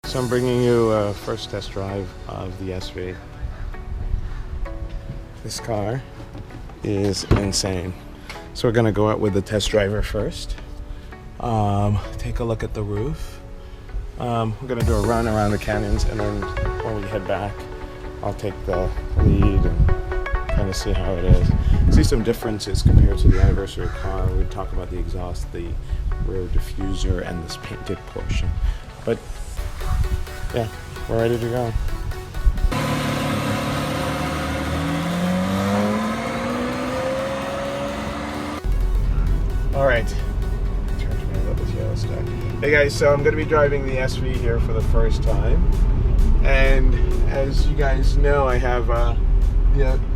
So I'm bringing you a first test drive of the SV. This car is insane. So we're gonna go out with the test driver first. Take a look at the roof. We're gonna do a run around the canyons, and then when we head back, I'll take the lead and kind of see how it is. See some differences compared to the anniversary car. We talk about the exhaust, the rear diffuser, and this painted portion. But yeah, we're ready to go. All right. Hey guys, so I'm going to be driving the SV here for the first time, and as you guys know, I have the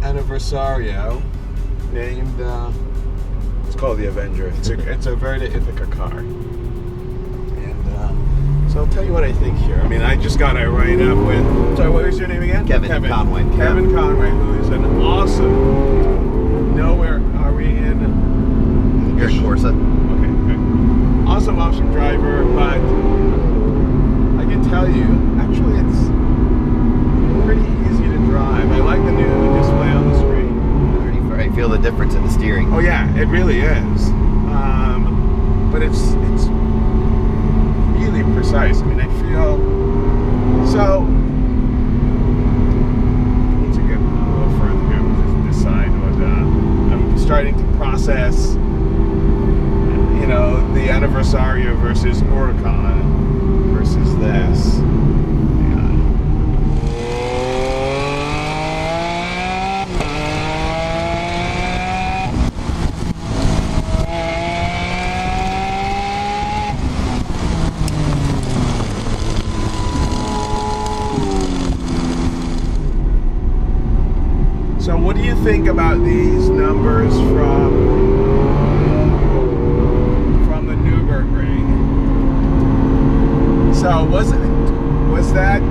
Anniversario named it's called the Avenger. It's a Verde Ithaca car, and so I'll tell you what I think here. I mean, I just got a write up with, sorry, what was your name again? Kevin Conway. Kevin Conway, who is an awesome, nowhere are we in? You're in Corsa. Awesome driver, but I can tell you, actually it's pretty easy to drive. I like the new display on the screen. I feel the difference in the steering. Oh yeah, it really is. But it's really precise. I mean, I feel so. I need to get a little further here to decide what I'm starting to process. You know, the Anniversario versus Huracan versus this. So what do you think about these numbers from the Nürburgring? So was that What's that?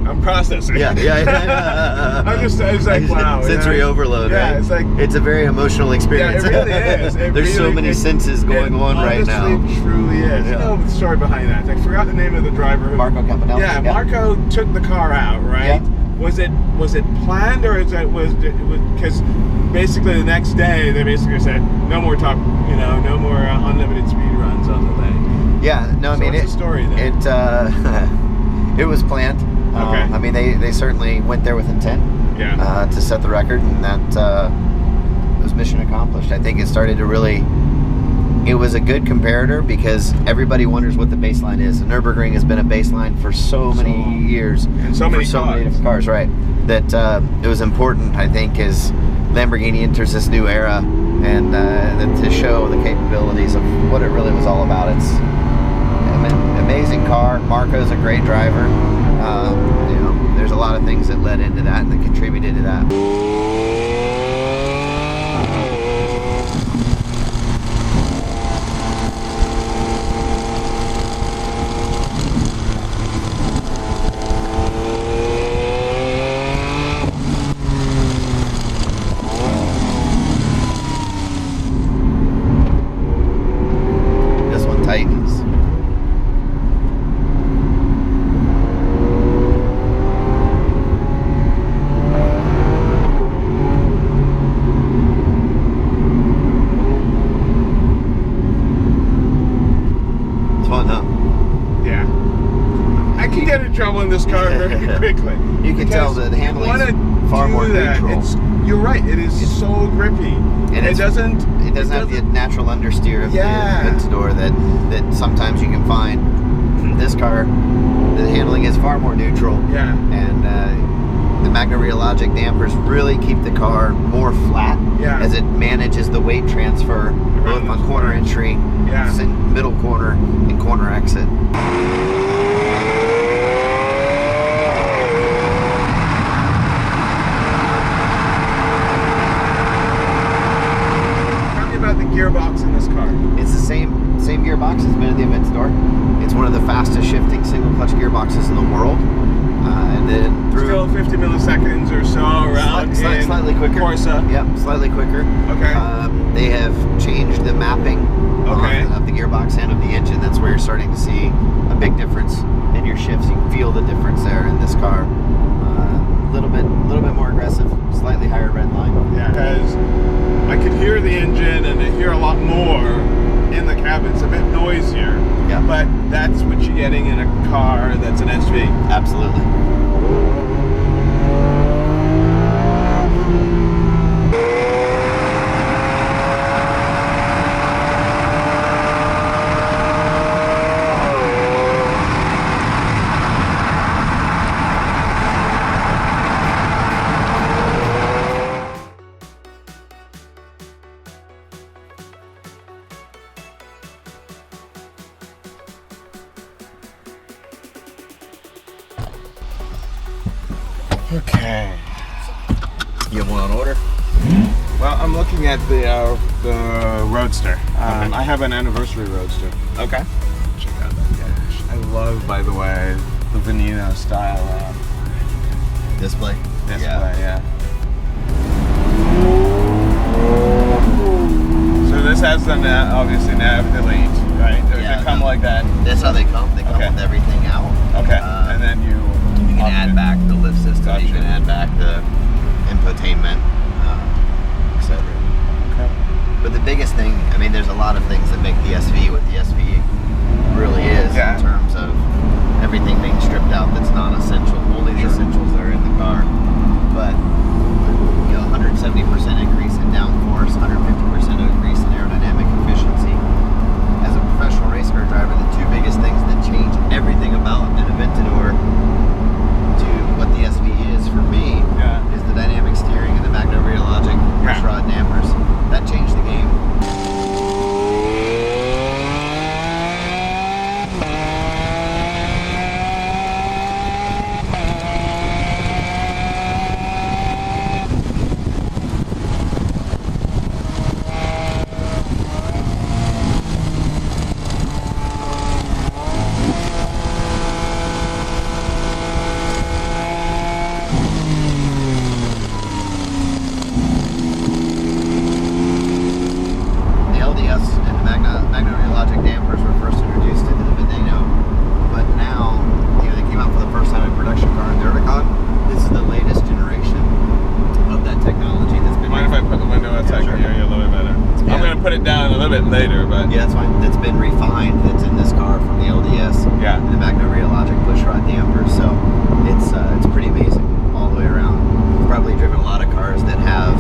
I'm processing. Yeah. I'm just, it's like, wow. Sensory overload, yeah, right? It's like, it's a very emotional experience. Yeah, it really is. There's so many senses going on right now. It truly is. Yeah. You know the story behind that. I forgot the name of the driver. Marco Campanelli. Yeah, Marco took the car out, right? Yeah. Was it planned, or was because basically the next day they basically said no more no more unlimited speed runs on the thing. Yeah, no, I mean, what's the story then? It was planned. Okay. I mean, they certainly went there with intent. Yeah. To set the record, and that was mission accomplished. I think it started to really. It was a good comparator because everybody wonders what the baseline is. The Nürburgring has been a baseline for so many years, and so many different cars, right? That it was important, I think, as Lamborghini enters this new era, and to show the capabilities of what it really was all about. It's an amazing car. Marco's a great driver. You know, there's a lot of things that led into that and that contributed to that. This one tightens. Get in trouble in this car very quickly. You can tell that the handling is far more neutral. You're right. It is so grippy, and it doesn't have the natural understeer of the Aventador that sometimes you can find. This car, the handling is far more neutral. Yeah, and the Magna Realogic dampers really keep the car more flat as it manages the weight transfer both on corner entry, middle corner, and corner exit. Gearbox in this car. It's the same gearbox as been in the Aventador. It's one of the fastest shifting single clutch gearboxes in the world. And then through still 50 milliseconds or so around quicker. Corsa. Yep, slightly quicker. Okay. They have changed the mapping of the gearbox and of the engine. That's where you're starting to see a big difference in your shifts. You can feel the difference there in this car. A little bit more aggressive, slightly higher red line. Yeah, because I could hear the engine and I hear a lot more in the cabin. It's a bit noisier. Yeah. But that's what you're getting in a car that's an SV. Absolutely. Okay. You have one on order? Well, I'm looking at the Roadster. I have an anniversary Roadster. Okay. Check out that dash. I love, by the way, the Veneno style Display? display. Yeah. So this has the obviously nav delete, right? Yeah, They come like that. That's how they come. They come Okay. with everything out. Okay. And then you can add back the lift system. Gotcha. You can add back the infotainment, etc. Okay. But the biggest thing, I mean, there's a lot of things that make the SV what the SV really is in terms of everything being stripped out that's non-essential. Only the essentials that are in the car. But 170% increase in downforce, 150% increase in aerodynamic efficiency. As a professional race car driver, the two biggest things that change everything about an Aventador to what the SV is for me is the dynamic steering and the magno-rheologic push rod dampers. That changed the game. Later, but yeah, that's fine. That's been refined. That's in this car from the LDS. Yeah, the magno-rheologic pushrod dampers. So it's pretty amazing all the way around. We've probably driven a lot of cars that have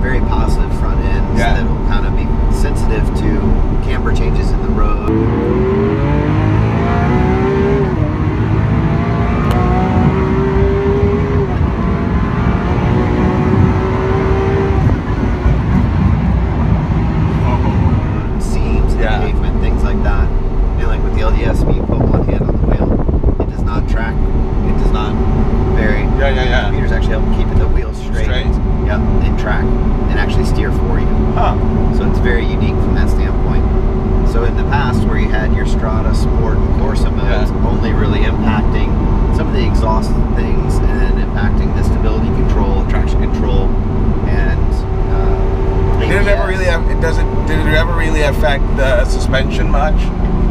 very positive front ends that will kind of be sensitive to camber changes in the road. affect the suspension much?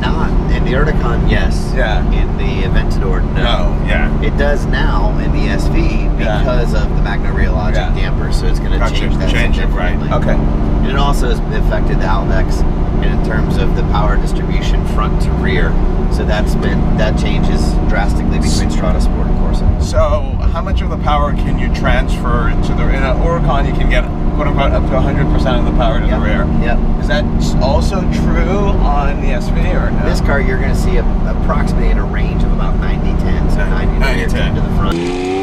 Not in the Urticon, yes. Yeah. In the Aventador, no. Yeah. It does now in the SV because of the magno-rheologic damper, so it's going to change that. Change it, right? Okay. And it also has affected the Alvex in terms of the power distribution front to rear. So that changes drastically between Strada Sport and Corsa. So how much of the power can you transfer to the in an Oricon? You can get quote unquote up to 100% of the power to the rear. Yep. Is that also true on the SV or no? This car you're going to see approximately in a range of about 90-10, so 90-10 to the front.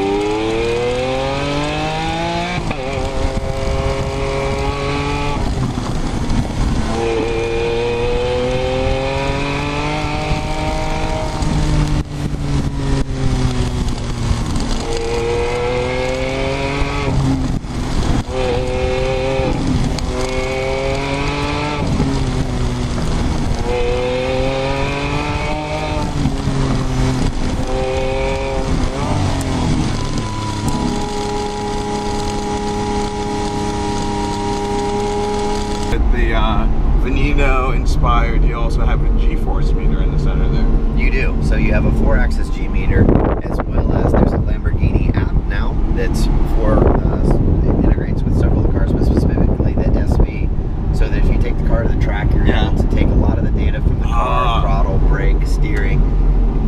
Veneno inspired, you also have a G-force meter in the center there. You do. So you have a 4-axis G meter, as well as there's a Lamborghini app now that's it integrates with several of the cars, but specifically the SV. So that if you take the car to the track, you're able to take a lot of the data from the car, throttle, brake, steering,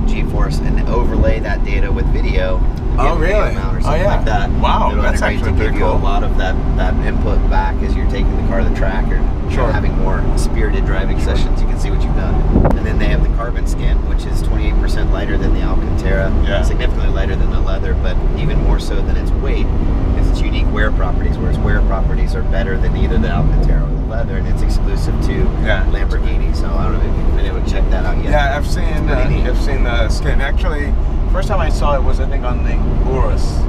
G-force, and overlay that data with video. Oh, really? Or something like that. Wow, it'll that's integrate actually to give you a cool. lot of that input back as you're taking the car to the track or having more spirited driving sessions. You can see what you've done. And then they have the carbon skin, which is 28% lighter than the Alcantara, significantly lighter than the leather, but even more so than its weight is its unique wear properties, where its wear properties are better than either the Alcantara or the leather, and it's exclusive to Lamborghini. So I don't know if you've been able to check that out yet. Yeah, I've seen the skin. Actually, first time I saw it was, I think, on the Urus.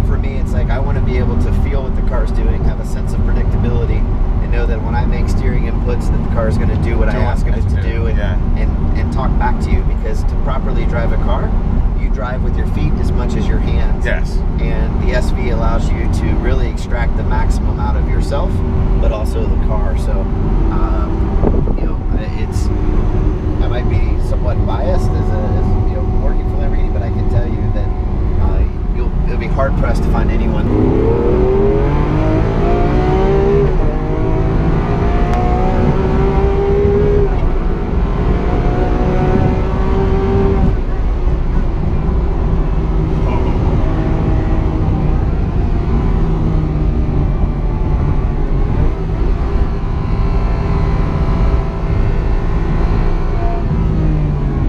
For me, it's like I want to be able to feel what the car's doing, have a sense of predictability, and know that when I make steering inputs that the car is going to do what I ask it to do, and talk back to you. Because to properly drive a car, you drive with your feet as much as your hands. Yes. And the SV allows you to really extract the maximum out of yourself, but also the car. So, I might be somewhat biased as working for Lamborghini, but I can tell you that it'll be hard pressed to find anyone.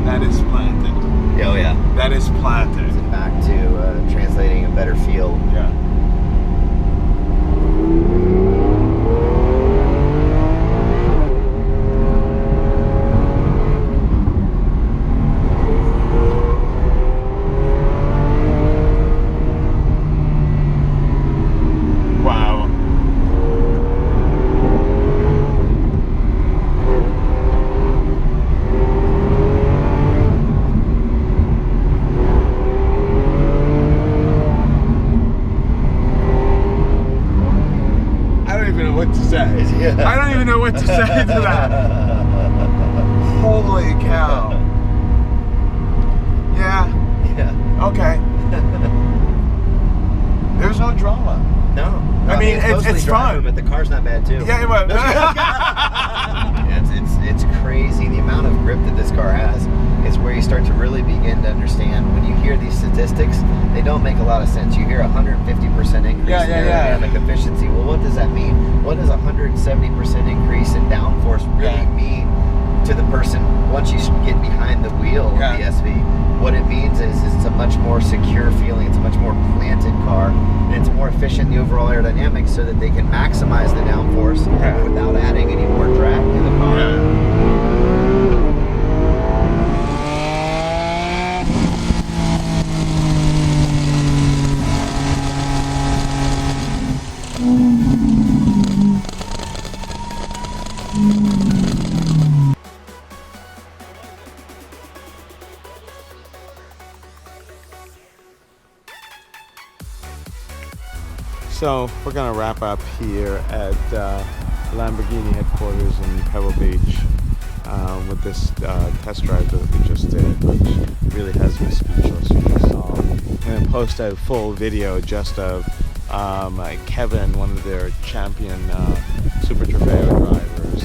That is planted. Oh yeah. That is planted. Back to translating a better feel. Yeah. Wow. What to say. I don't even know what to say to that. Holy cow. Yeah. Okay. There's no drama. No. I mean, it's fun. But the car's not bad too. Yeah, but it's crazy the amount of grip that this car has. Is where you start to really begin to understand when you hear these statistics, they don't make a lot of sense. You hear 150% increase in aerodynamic efficiency. Well, what does that mean? What does 170% increase in downforce really mean to the person once you get behind the wheel of the SV? What it means is it's a much more secure feeling. It's a much more planted car, and it's more efficient in the overall aerodynamics, so that they can maximize the downforce without adding any more drag to the car. So we're gonna wrap up here at Lamborghini headquarters in Pebble Beach with this test drive that we just did, which really has me speechless. You just saw. I'm gonna post a full video just of Kevin, one of their champion Super Trofeo drivers,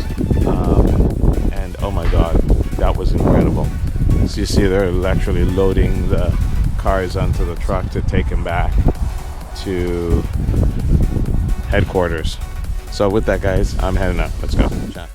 and oh my God, that was incredible. As you see, they're actually loading the cars onto the truck to take them back to headquarters. So with that, guys, I'm heading up. Let's go. Ciao.